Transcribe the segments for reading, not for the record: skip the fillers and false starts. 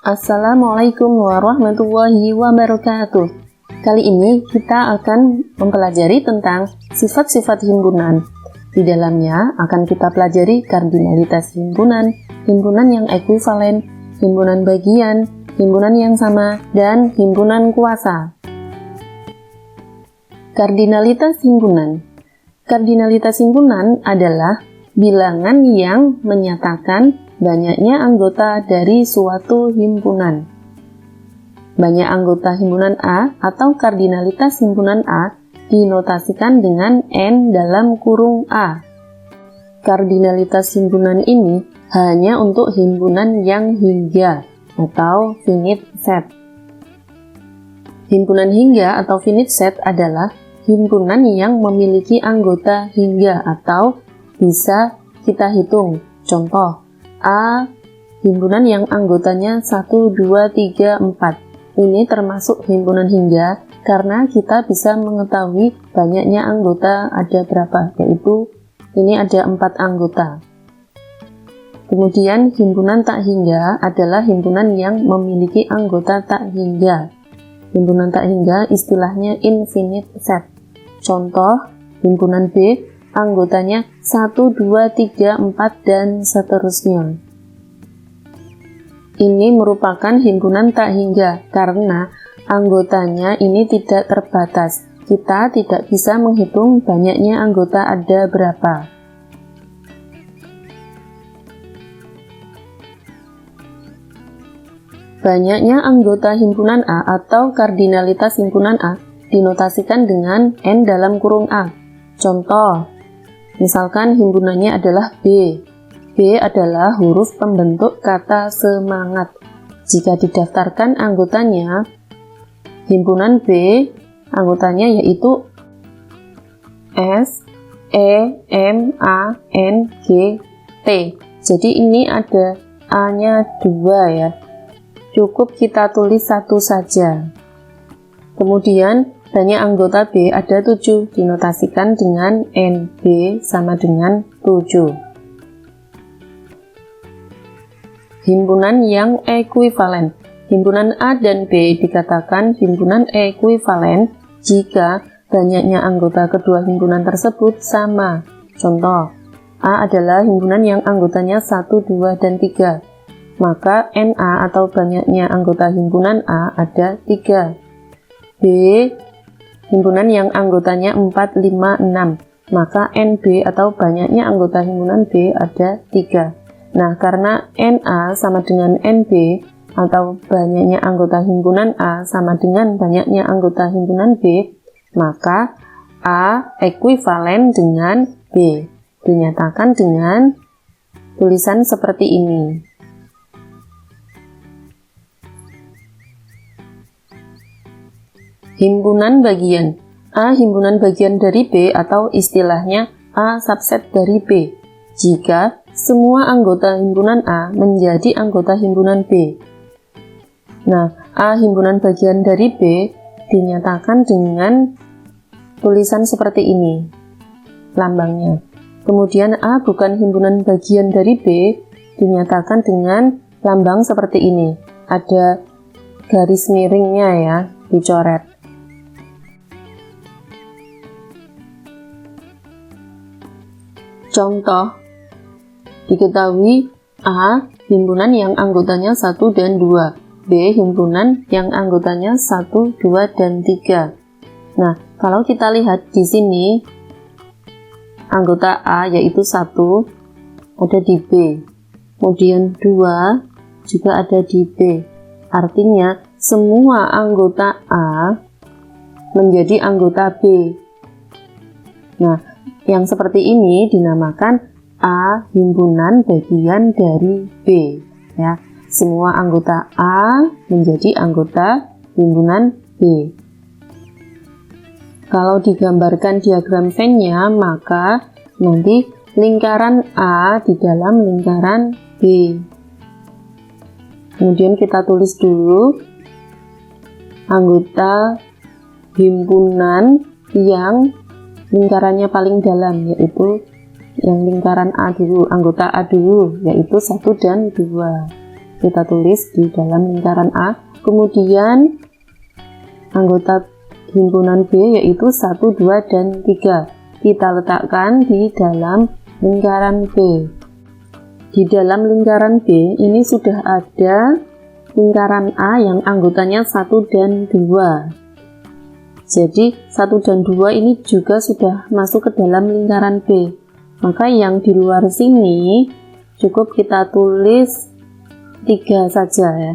Assalamualaikum warahmatullahi wabarakatuh. Kali ini kita akan mempelajari tentang sifat-sifat himpunan. Di dalamnya akan kita pelajari kardinalitas himpunan, himpunan yang ekuivalen, himpunan bagian, himpunan yang sama, dan himpunan kuasa. Kardinalitas himpunan. Kardinalitas himpunan adalah bilangan yang menyatakan banyaknya anggota dari suatu himpunan. Banyak anggota himpunan A atau kardinalitas himpunan A dinotasikan dengan N dalam kurung A. Kardinalitas himpunan ini hanya untuk himpunan yang hingga atau finite set. Himpunan hingga atau finite set adalah himpunan yang memiliki anggota hingga atau bisa kita hitung. Contoh, A, himpunan yang anggotanya 1, 2, 3, 4. Ini termasuk himpunan hingga karena kita bisa mengetahui banyaknya anggota ada berapa, yaitu ini ada 4 anggota. Kemudian himpunan tak hingga adalah himpunan yang memiliki anggota tak hingga. Himpunan tak hingga istilahnya infinite set. Contoh, himpunan B, anggotanya 1, 2, 3, 4, dan seterusnya. Ini merupakan himpunan tak hingga karena anggotanya ini tidak terbatas. Kita tidak bisa menghitung banyaknya anggota ada berapa. Banyaknya anggota himpunan A atau kardinalitas himpunan A dinotasikan dengan N dalam kurung A. Contoh, misalkan himpunannya adalah B. B adalah huruf pembentuk kata semangat. Jika didaftarkan anggotanya, himpunan B, anggotanya yaitu S, E, M, A, N, G, T. Jadi ini ada A-nya 2 ya. Cukup kita tulis 1 saja. Kemudian banyak anggota B ada 7, dinotasikan dengan NB sama dengan 7. Himpunan yang ekuivalen. Himpunan A dan B dikatakan himpunan ekuivalen jika banyaknya anggota kedua himpunan tersebut sama. Contoh, A adalah himpunan yang anggotanya 1, 2, dan 3. Maka NA atau banyaknya anggota himpunan A ada 3. B, himpunan yang anggotanya 4, 5, 6. Maka NB atau banyaknya anggota himpunan B ada 3. Nah, karena NA sama dengan NB atau banyaknya anggota himpunan A sama dengan banyaknya anggota himpunan B, maka A ekuivalen dengan B. Dinyatakan dengan tulisan seperti ini. Himpunan bagian. A himpunan bagian dari B atau istilahnya A subset dari B. Jika semua anggota himpunan A menjadi anggota himpunan B. Nah, A himpunan bagian dari B dinyatakan dengan tulisan seperti ini, lambangnya. Kemudian A bukan himpunan bagian dari B dinyatakan dengan lambang seperti ini. Ada garis miringnya ya, dicoret. Contoh, diketahui A himpunan yang anggotanya 1 dan 2, B himpunan yang anggotanya 1, 2, dan 3. Nah, kalau kita lihat di sini, anggota A yaitu 1 ada di B, kemudian 2 juga ada di B. Artinya, semua anggota A menjadi anggota B. Nah, yang seperti ini dinamakan A himpunan bagian dari B ya. Semua anggota A menjadi anggota himpunan B. Kalau digambarkan diagram Venn-nya, maka nanti lingkaran A di dalam lingkaran B. Kemudian kita tulis dulu anggota himpunan yang lingkarannya paling dalam, yaitu yang lingkaran A dulu, anggota A dulu, yaitu 1 dan 2. kita tulis di dalam lingkaran A. Kemudian anggota himpunan B yaitu 1, 2, dan 3 kita letakkan di dalam lingkaran B. Di dalam lingkaran B ini sudah ada lingkaran A yang anggotanya 1 dan 2. Jadi 1 dan 2 ini juga sudah masuk ke dalam lingkaran B. Maka yang di luar sini cukup kita tulis 3 saja ya.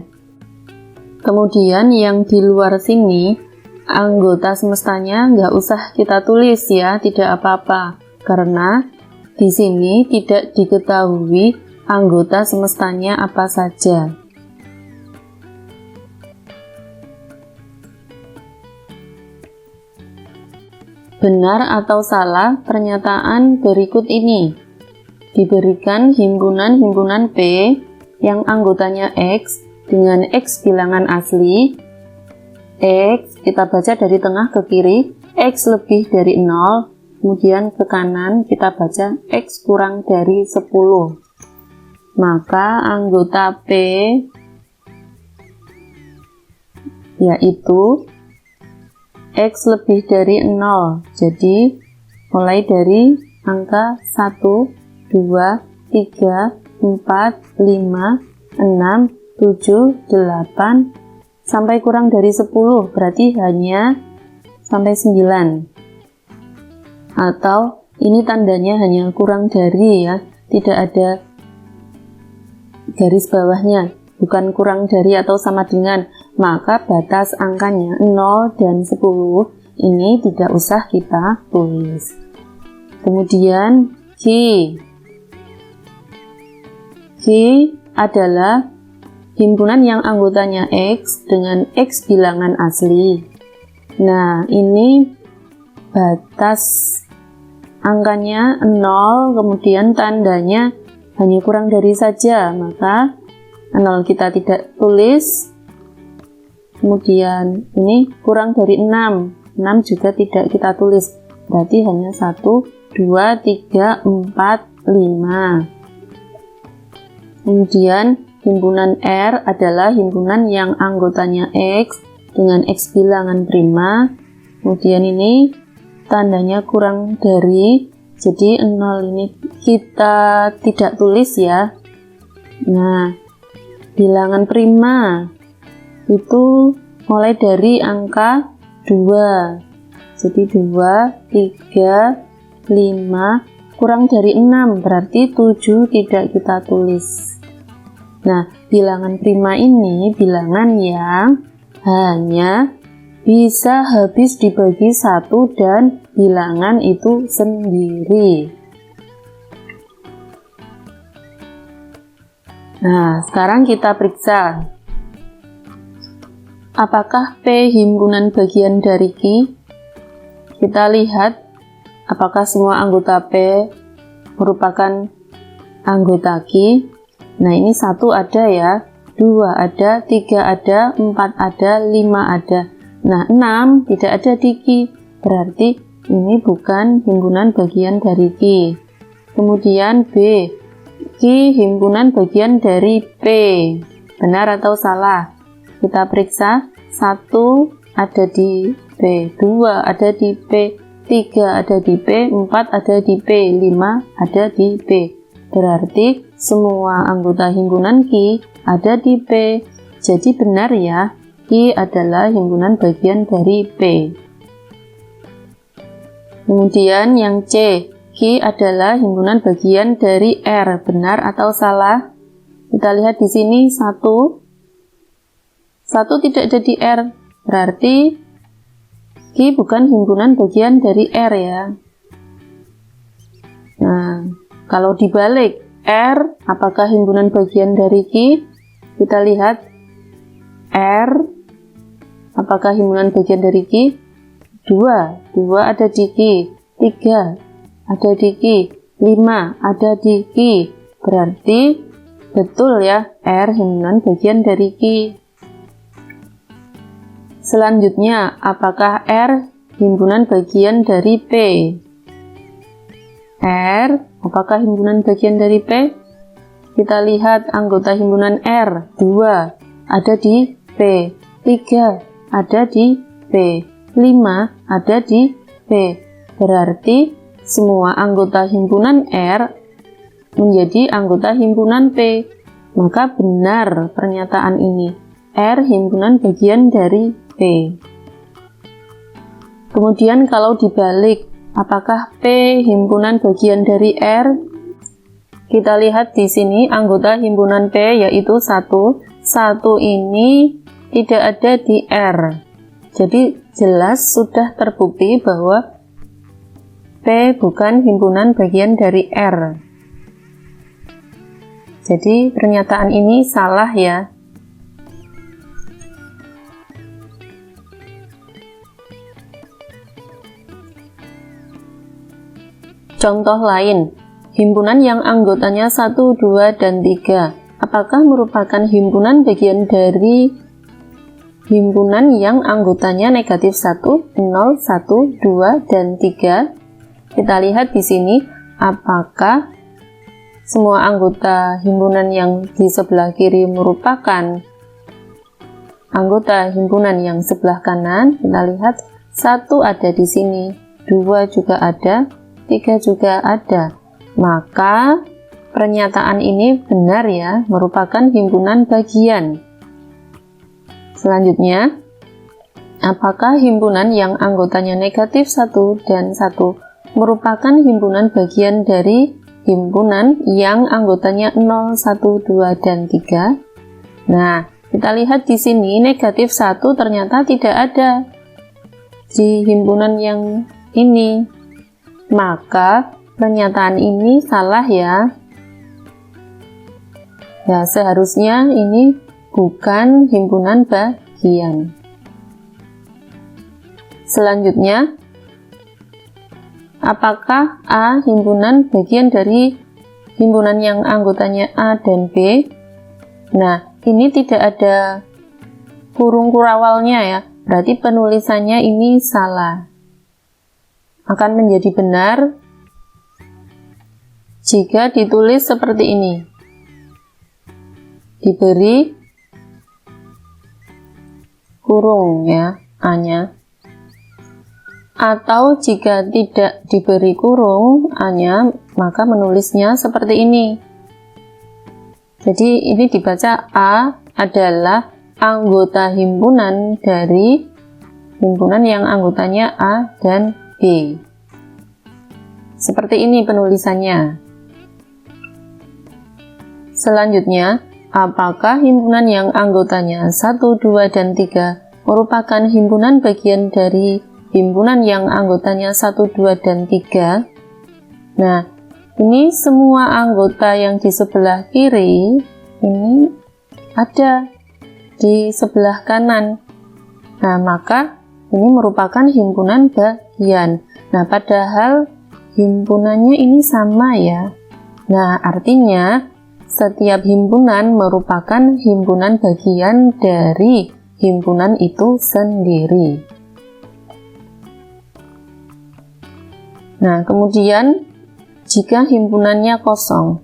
Kemudian yang di luar sini anggota semestanya nggak usah kita tulis ya, tidak apa-apa. Karena di sini tidak diketahui anggota semestanya apa saja. Benar atau salah pernyataan berikut ini? Diberikan himpunan-himpunan P yang anggotanya X dengan X bilangan asli. X, kita baca dari tengah ke kiri, X lebih dari 0, kemudian ke kanan kita baca X kurang dari 10. Maka anggota P yaitu X lebih dari 0. Jadi mulai dari angka 1, 2, 3, 4, 5, 6, 7, 8 sampai kurang dari 10, berarti hanya sampai 9. Atau ini tandanya hanya kurang dari ya, tidak ada garis bawahnya, bukan kurang dari atau sama dengan, maka batas angkanya 0 dan 10 ini tidak usah kita tulis. Kemudian Q adalah himpunan yang anggotanya X dengan X bilangan asli. Nah, ini batas angkanya 0, kemudian tandanya hanya kurang dari saja, maka 0 kita tidak tulis. Kemudian ini kurang dari 6 juga tidak kita tulis, berarti hanya 1, 2, 3, 4, 5. Kemudian himpunan R adalah himpunan yang anggotanya X dengan X bilangan prima. Kemudian ini tandanya kurang dari, jadi 0 ini kita tidak tulis ya. Nah, bilangan prima itu mulai dari angka 2. Jadi 2, 3, 5 kurang dari 6, berarti 7 tidak kita tulis. Nah, bilangan prima ini bilangan yang hanya bisa habis dibagi 1 dan bilangan itu sendiri. Nah, sekarang kita periksa. Apakah P himpunan bagian dari Q? Kita lihat apakah semua anggota P merupakan anggota Q. Nah, ini 1 ada ya, 2 ada, 3 ada, 4 ada, 5 ada. Nah, 6 tidak ada di Q, berarti ini bukan himpunan bagian dari Q. Kemudian B, Q himpunan bagian dari P. Benar atau salah? Kita periksa. 1 ada di P, 2 ada di P, 3 ada di P, 4 ada di P, 5 ada di P. Berarti semua anggota himpunan Q ada di P. Jadi benar ya, Q adalah himpunan bagian dari P. Kemudian yang C, Q adalah himpunan bagian dari R. Benar atau salah? Kita lihat di sini 1 tidak ada di R, berarti Q bukan himpunan bagian dari R ya. Nah, kalau dibalik, R apakah himpunan bagian dari Q? Kita lihat R apakah himpunan bagian dari Q? 2 ada di Q, 3 ada di Q, 5 ada di Q, berarti betul ya, R himpunan bagian dari Q. Selanjutnya, apakah R himpunan bagian dari P? R apakah himpunan bagian dari P? kita lihat anggota himpunan R, 2 ada di P, 3 ada di P, 5 ada di P. Berarti semua anggota himpunan R menjadi anggota himpunan P. Maka benar pernyataan ini, R himpunan bagian dari P. Kemudian kalau dibalik, apakah P himpunan bagian dari R? Kita lihat di sini anggota himpunan P yaitu 1. 1 ini tidak ada di R. Jadi jelas sudah terbukti bahwa P bukan himpunan bagian dari R. Jadi pernyataan ini salah ya. Contoh lain, himpunan yang anggotanya 1, 2, dan 3. Apakah merupakan himpunan bagian dari himpunan yang anggotanya negatif 1, 0, 1, 2, dan 3? Kita lihat di sini, apakah semua anggota himpunan yang di sebelah kiri merupakan anggota himpunan yang sebelah kanan? Kita lihat 1 ada di sini, 2 juga ada, 3 juga ada. Maka pernyataan ini benar ya, merupakan himpunan bagian. Selanjutnya, apakah himpunan yang anggotanya negatif 1 dan 1 merupakan himpunan bagian dari himpunan yang anggotanya 0, 1, 2, dan 3? Nah, kita lihat di sini negatif 1 ternyata tidak ada di himpunan yang ini. Maka pernyataan ini salah ya. Ya, seharusnya ini bukan himpunan bagian. Selanjutnya, apakah A himpunan bagian dari himpunan yang anggotanya A dan B? Nah, ini tidak ada kurung kurawalnya ya. Berarti penulisannya ini salah. Akan menjadi benar jika ditulis seperti ini, diberi kurung ya A-nya, atau jika tidak diberi kurung A-nya, maka menulisnya seperti ini. Jadi ini dibaca A adalah anggota himpunan dari himpunan yang anggotanya A dan B. Seperti ini penulisannya. Selanjutnya, apakah himpunan yang anggotanya 1, 2, dan 3 merupakan himpunan bagian dari himpunan yang anggotanya 1, 2, dan 3? Nah, ini semua anggota yang di sebelah kiri ini ada di sebelah kanan. Nah, maka ini merupakan himpunan bagian. Nah, padahal himpunannya ini sama ya. Nah, artinya setiap himpunan merupakan himpunan bagian dari himpunan itu sendiri. Nah, kemudian jika himpunannya kosong,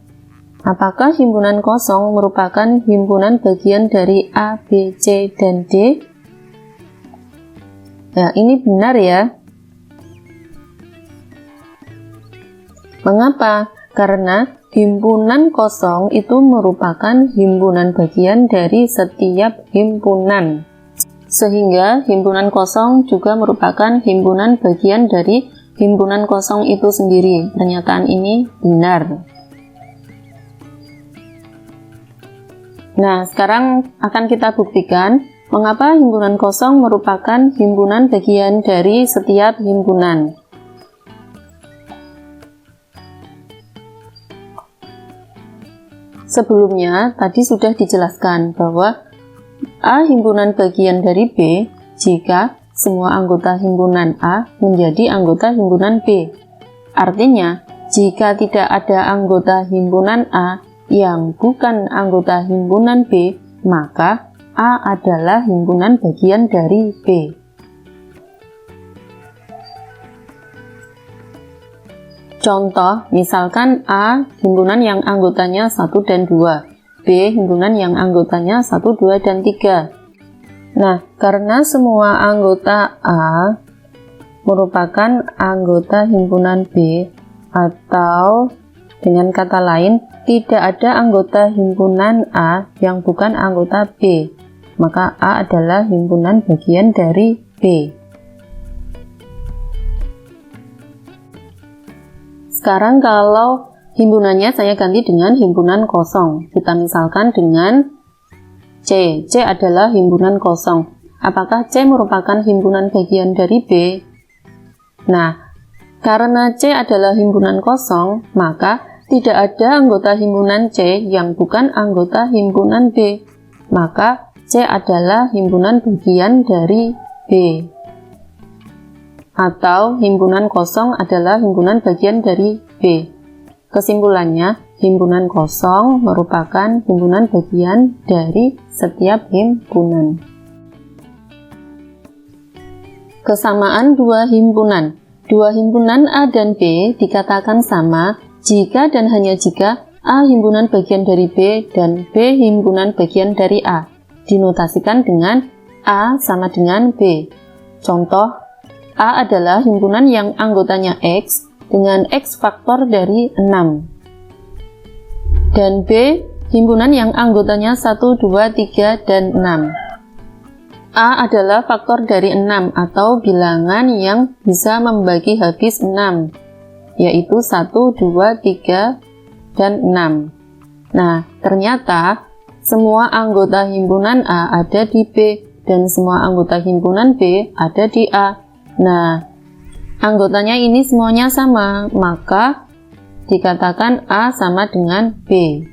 apakah himpunan kosong merupakan himpunan bagian dari A, B, C, dan D? Nah, ini benar ya. Mengapa? Karena himpunan kosong itu merupakan himpunan bagian dari setiap himpunan. Sehingga himpunan kosong juga merupakan himpunan bagian dari himpunan kosong itu sendiri. Pernyataan ini benar. Nah, sekarang akan kita buktikan mengapa himpunan kosong merupakan himpunan bagian dari setiap himpunan. Sebelumnya, tadi sudah dijelaskan bahwa A himpunan bagian dari B jika semua anggota himpunan A menjadi anggota himpunan B. Artinya, jika tidak ada anggota himpunan A yang bukan anggota himpunan B, maka A adalah himpunan bagian dari B. Contoh, misalkan A himpunan yang anggotanya 1 dan 2, B himpunan yang anggotanya 1, 2, dan 3. Nah, karena semua anggota A merupakan anggota himpunan B, atau dengan kata lain, tidak ada anggota himpunan A yang bukan anggota B, maka A adalah himpunan bagian dari B. Sekarang kalau himpunannya saya ganti dengan himpunan kosong. Kita misalkan dengan C. C adalah himpunan kosong. Apakah C merupakan himpunan bagian dari B? Nah, karena C adalah himpunan kosong, maka tidak ada anggota himpunan C yang bukan anggota himpunan B. Maka C adalah himpunan bagian dari B. Atau himpunan kosong adalah himpunan bagian dari B. Kesimpulannya, himpunan kosong merupakan himpunan bagian dari setiap himpunan. Kesamaan dua himpunan. Dua himpunan A dan B dikatakan sama jika dan hanya jika A himpunan bagian dari B dan B himpunan bagian dari A. Dinotasikan dengan A sama dengan B. Contoh, A adalah himpunan yang anggotanya X dengan X faktor dari 6. Dan B himpunan yang anggotanya 1, 2, 3, dan 6. A adalah faktor dari 6 atau bilangan yang bisa membagi habis 6, yaitu 1, 2, 3, dan 6. Nah, ternyata semua anggota himpunan A ada di B dan semua anggota himpunan B ada di A. Nah, anggotanya ini semuanya sama, maka dikatakan A sama dengan B.